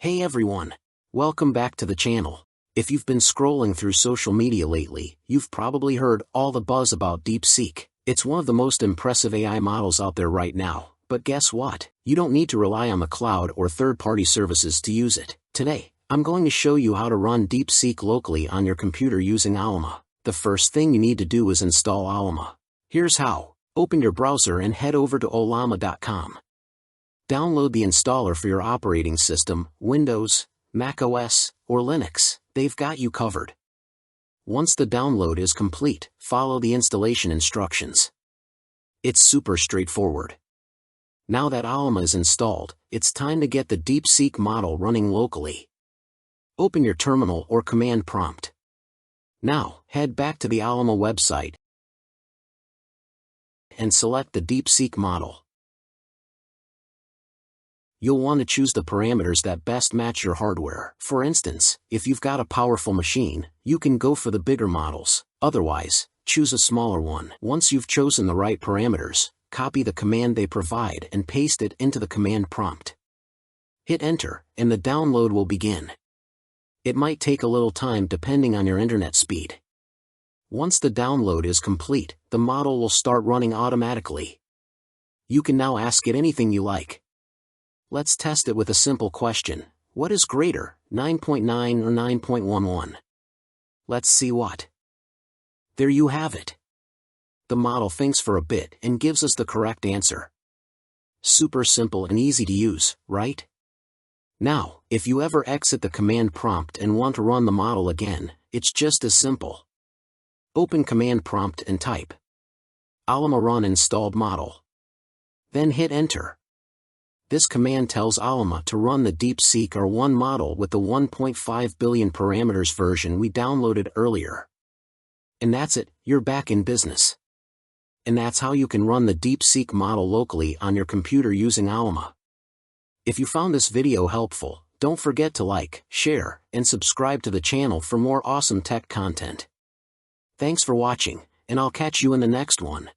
Hey everyone! Welcome back to the channel. If you've been scrolling through social media lately, you've probably heard all the buzz about DeepSeek. It's one of the most impressive AI models out there right now, but guess what? You don't need to rely on the cloud or third-party services to use it. Today, I'm going to show you how to run DeepSeek locally on your computer using Ollama. The first thing you need to do is install Ollama. Here's how. Open your browser and head over to ollama.com. Download the installer for your operating system, Windows, macOS, or Linux. They've got you covered. Once the download is complete, follow the installation instructions. It's super straightforward. Now that Ollama is installed, it's time to get the DeepSeek model running locally. Open your terminal or command prompt. Now, head back to the Ollama website and select the DeepSeek model. You'll want to choose the parameters that best match your hardware. For instance, if you've got a powerful machine, you can go for the bigger models. Otherwise, choose a smaller one. Once you've chosen the right parameters, copy the command they provide and paste it into the command prompt. Hit enter, and the download will begin. It might take a little time depending on your internet speed. Once the download is complete, the model will start running automatically. You can now ask it anything you like. Let's test it with a simple question. What is greater, 9.9 or 9.11? Let's see what. There you have it. The model thinks for a bit and gives us the correct answer. Super simple and easy to use, right? Now, if you ever exit the command prompt and want to run the model again, it's just as simple. Open command prompt and type Ollama run installed model. Then hit enter. This command tells Ollama to run the DeepSeek R1 model with the 1.5 billion parameters version we downloaded earlier. And that's it, you're back in business. And that's how you can run the DeepSeek model locally on your computer using Ollama. If you found this video helpful, don't forget to like, share, and subscribe to the channel for more awesome tech content. Thanks for watching, and I'll catch you in the next one.